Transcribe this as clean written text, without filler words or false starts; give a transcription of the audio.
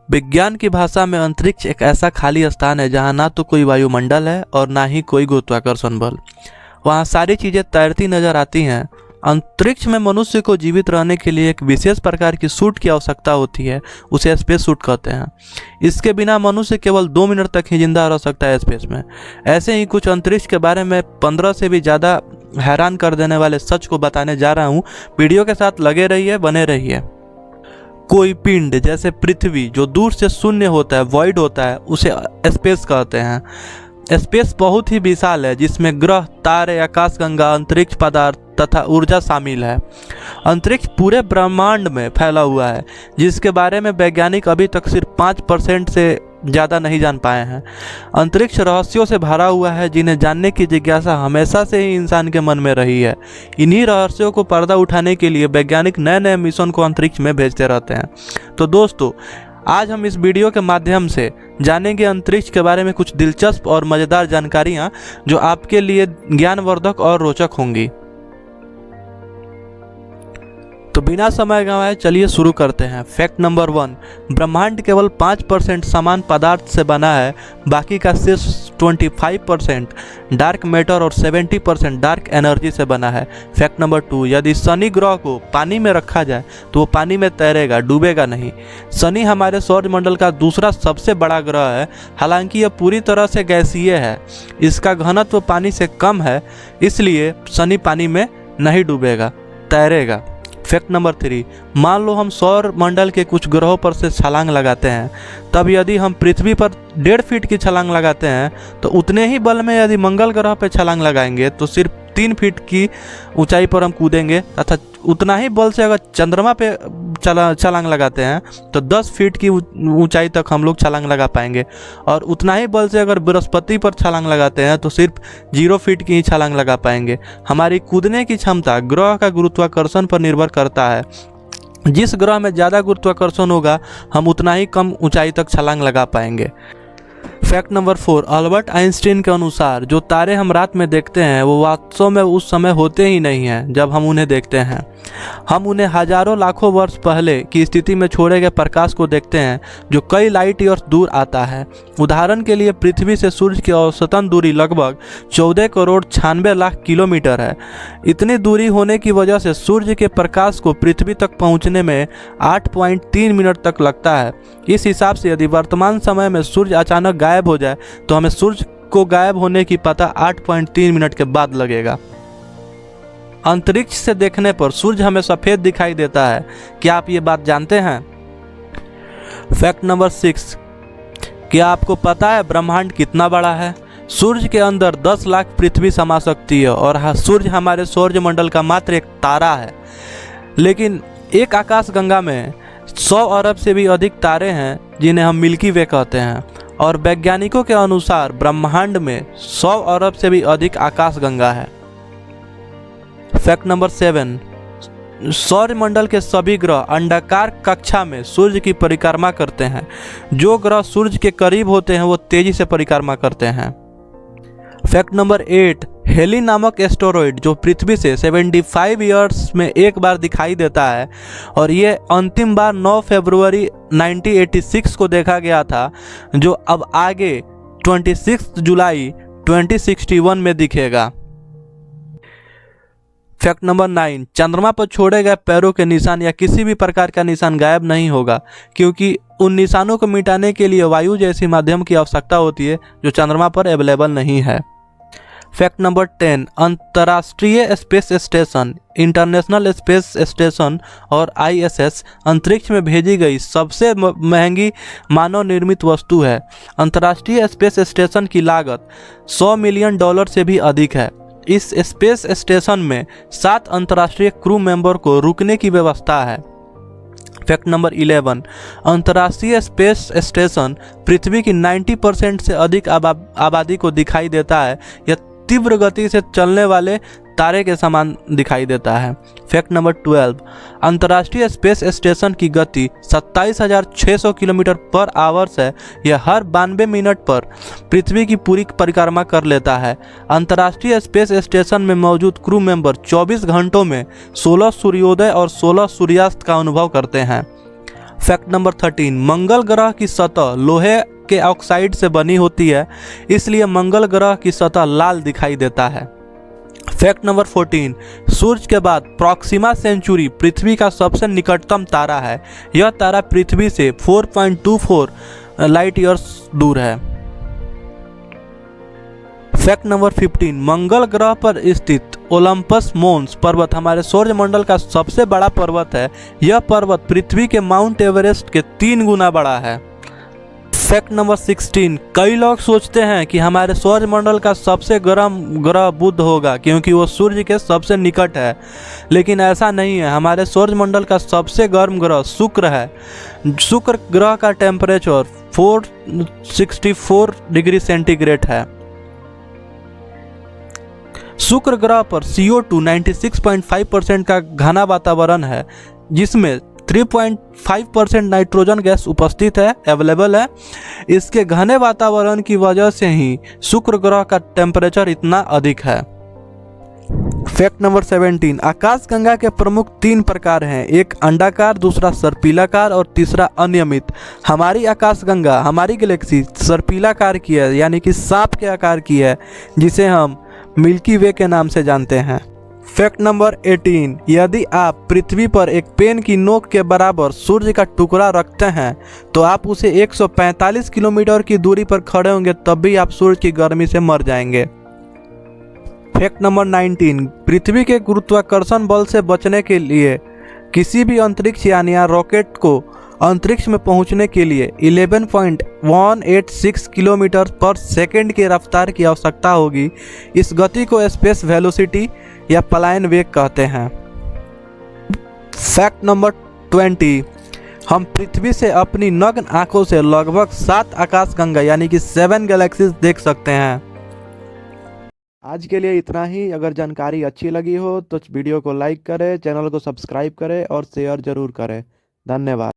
विज्ञान की भाषा में अंतरिक्ष एक ऐसा खाली स्थान है जहाँ ना तो कोई वायुमंडल है और ना ही कोई गुरुत्वाकर्षण बल। वहाँ सारी चीज़ें तैरती नजर आती हैं। अंतरिक्ष में मनुष्य को जीवित रहने के लिए एक विशेष प्रकार की सूट की आवश्यकता होती है, उसे स्पेस सूट कहते हैं। इसके बिना मनुष्य केवल 2 मिनट तक ही जिंदा रह सकता है स्पेस में। ऐसे ही कुछ अंतरिक्ष के बारे में 15 से भी ज़्यादा हैरान कर देने वाले सच को बताने जा रहा हूँ। वीडियो के साथ लगे रहिए, बने रहिए। कोई पिंड जैसे पृथ्वी जो दूर से शून्य होता है, वॉइड होता है, उसे स्पेस कहते हैं। स्पेस बहुत ही विशाल है जिसमें ग्रह, तारे, आकाशगंगा, अंतरिक्ष पदार्थ तथा ऊर्जा शामिल है। अंतरिक्ष पूरे ब्रह्मांड में फैला हुआ है जिसके बारे में वैज्ञानिक अभी तक सिर्फ 5% से ज़्यादा नहीं जान पाए हैं। अंतरिक्ष रहस्यों से भरा हुआ है जिन्हें जानने की जिज्ञासा हमेशा से ही इंसान के मन में रही है। इन्हीं रहस्यों को पर्दा उठाने के लिए वैज्ञानिक नए नए मिशन को अंतरिक्ष में भेजते रहते हैं। तो दोस्तों, आज हम इस वीडियो के माध्यम से जानेंगे अंतरिक्ष के बारे में कुछ दिलचस्प और मज़ेदार जानकारियाँ जो आपके लिए ज्ञानवर्धक और रोचक होंगी। तो बिना समय गंवाए चलिए शुरू करते हैं। फैक्ट नंबर 1, ब्रह्मांड केवल 5% समान पदार्थ से बना है, बाकी का शेष 25% डार्क मैटर और 70% डार्क एनर्जी से बना है। फैक्ट नंबर 2, यदि शनि ग्रह को पानी में रखा जाए तो वो पानी में तैरेगा, डूबेगा नहीं। शनि हमारे सौरमंडल का दूसरा सबसे बड़ा ग्रह है, हालांकि यह पूरी तरह से गैसीय है। इसका घनत्व पानी से कम है, इसलिए शनि पानी में नहीं डूबेगा, तैरेगा। फैक्ट नंबर 3, मान लो हम सौर मंडल के कुछ ग्रहों पर से छलांग लगाते हैं, तब यदि हम पृथ्वी पर 1.5 फीट की छलांग लगाते हैं तो उतने ही बल में यदि मंगल ग्रह पर छलांग लगाएंगे तो सिर्फ 3 फीट की ऊंचाई पर हम कूदेंगे, तथा उतना ही बल से अगर चंद्रमा पे छलांग लगाते हैं तो 10 फीट की ऊंचाई तक हम लोग छलांग लगा पाएंगे, और उतना ही बल से अगर बृहस्पति पर छलांग लगाते हैं तो सिर्फ 0 फीट की ही छलांग लगा पाएंगे। हमारी कूदने की क्षमता ग्रह का गुरुत्वाकर्षण पर निर्भर करता है। जिस ग्रह में ज़्यादा गुरुत्वाकर्षण होगा हम उतना ही कम ऊंचाई तक छलांग लगा पाएंगे। फैक्ट नंबर 4, अल्बर्ट आइंस्टीन के अनुसार जो तारे हम रात में देखते हैं वो वास्तव में उस समय होते ही नहीं हैं जब हम उन्हें देखते हैं। हम उन्हें हजारों लाखों वर्ष पहले की स्थिति में छोड़े गए प्रकाश को देखते हैं जो कई लाइट ईयर्स दूर आता है। उदाहरण के लिए पृथ्वी से सूर्य की औसतन दूरी लगभग 14 करोड़ 96 लाख किलोमीटर है। इतनी दूरी होने की वजह से सूर्य के प्रकाश को पृथ्वी तक पहुँचने में 8.3 मिनट तक लगता है। इस हिसाब से यदि वर्तमान समय में सूर्य अचानक गायब हो जाए तो हमें सूर्य को गायब होने की पता 8.3 मिनट के बाद लगेगा। अंतरिक्ष से देखने पर सूर्य हमें सफ़ेद दिखाई देता है, क्या आप ये बात जानते हैं? फैक्ट नंबर 6, क्या आपको पता है ब्रह्मांड कितना बड़ा है? सूर्य के अंदर 10 लाख पृथ्वी समा सकती है और सूर्य हमारे सौरमंडल का मात्र एक तारा है। लेकिन एक आकाशगंगा में 100 अरब से भी अधिक तारे हैं जिन्हें हम मिल्की वे कहते हैं, और वैज्ञानिकों के अनुसार ब्रह्मांड में 100 अरब से भी अधिक आकाशगंगा है। फैक्ट नंबर 7, सौरमंडल के सभी ग्रह अंडाकार कक्षा में सूर्य की परिक्रमा करते हैं। जो ग्रह सूर्य के करीब होते हैं वो तेजी से परिक्रमा करते हैं। फैक्ट नंबर 8, हेली नामक एस्टेरॉयड जो पृथ्वी से 75 ईयर्स में एक बार दिखाई देता है, और ये अंतिम बार 9 फरवरी 1986 को देखा गया था, जो अब आगे 26 जुलाई 2061 में दिखेगा। फैक्ट नंबर 9, चंद्रमा पर छोड़े गए पैरों के निशान या किसी भी प्रकार का निशान गायब नहीं होगा, क्योंकि उन निशानों को मिटाने के लिए वायु जैसी माध्यम की आवश्यकता होती है जो चंद्रमा पर अवेलेबल नहीं है। फैक्ट नंबर 10, अंतर्राष्ट्रीय space station, international space station और ISS अंतरिक्ष में भेजी गई सबसे महंगी मानव निर्मित वस्तु है। अंतर्राष्ट्रीय स्पेस स्टेशन की लागत $100 मिलियन से भी अधिक है। इस स्पेस स्टेशन में 7 अंतर्राष्ट्रीय क्रू मेंबर को रुकने की व्यवस्था है। फैक्ट नंबर 11, अंतर्राष्ट्रीय स्पेस स्टेशन पृथ्वी की 90% से अधिक आबादी को दिखाई देता है। यह तीव्र गति से चलने वाले तारे के समान दिखाई देता है। फैक्ट नंबर 12, अंतर्राष्ट्रीय स्पेस स्टेशन की गति 27,600 किलोमीटर पर आवर्स है। यह हर 92 मिनट पर पृथ्वी की पूरी परिक्रमा कर लेता है। अंतर्राष्ट्रीय स्पेस स्टेशन में मौजूद क्रू मेंबर 24 घंटों में 16 सूर्योदय और 16 सूर्यास्त का अनुभव करते हैं। फैक्ट नंबर 13, मंगल ग्रह की सतह लोहे के ऑक्साइड से बनी होती है, इसलिए मंगल ग्रह की सतह लाल दिखाई देता है। फैक्ट नंबर 14, सूर्य के बाद प्रॉक्सिमा सेंचुरी पृथ्वी का सबसे निकटतम तारा है। यह तारा पृथ्वी से 4.24 लाइट ईयर्स दूर है। फैक्ट नंबर 15, मंगल ग्रह पर स्थित ओलंपस मोन्स पर्वत हमारे सौरमंडल का सबसे बड़ा पर्वत है। यह पर्वत पृथ्वी के माउंट एवरेस्ट के 3 गुना बड़ा है। फैक्ट नंबर 16, कई लोग सोचते हैं कि हमारे सौरमंडल का सबसे गर्म ग्रह बुध होगा क्योंकि वो सूर्य के सबसे निकट है, लेकिन ऐसा नहीं है। हमारे सौरमंडल का सबसे गर्म ग्रह शुक्र है। शुक्र ग्रह का टेम्परेचर 464 डिग्री सेंटीग्रेड है। शुक्र ग्रह पर CO2 96.5% का घना वातावरण है, जिसमें 3.5% नाइट्रोजन गैस उपस्थित है, अवेलेबल है। इसके घने वातावरण की वजह से ही शुक्र ग्रह का टेम्परेचर इतना अधिक है। फैक्ट नंबर 17, आकाशगंगा के प्रमुख 3 प्रकार हैं, एक अंडाकार, दूसरा सर्पिलाकार और तीसरा अनियमित। हमारी आकाशगंगा, हमारी गैलेक्सी सर्पिलाकार की है, यानी कि सांप के आकार की है, जिसे हम मिल्की वे के नाम से जानते हैं। फैक्ट नंबर 18, यदि आप पृथ्वी पर एक पेन की नोक के बराबर सूर्य का टुकड़ा रखते हैं तो आप उसे 145 किलोमीटर की दूरी पर खड़े होंगे, तब भी आप सूर्य की गर्मी से मर जाएंगे। फैक्ट नंबर 19, पृथ्वी के गुरुत्वाकर्षण बल से बचने के लिए किसी भी अंतरिक्ष यान या रॉकेट को अंतरिक्ष में पहुंचने के लिए 11.186 किलोमीटर पर सेकंड की रफ्तार की आवश्यकता होगी। इस गति को स्पेस वेलोसिटी या पलायन वेग कहते हैं। फैक्ट नंबर 20, हम पृथ्वी से अपनी नग्न आंखों से लगभग 7 आकाशगंगा यानी कि 7 गैलेक्सीज देख सकते हैं। आज के लिए इतना ही। अगर जानकारी अच्छी लगी हो तो वीडियो को लाइक करें, चैनल को सब्सक्राइब करें और शेयर जरूर करें। धन्यवाद।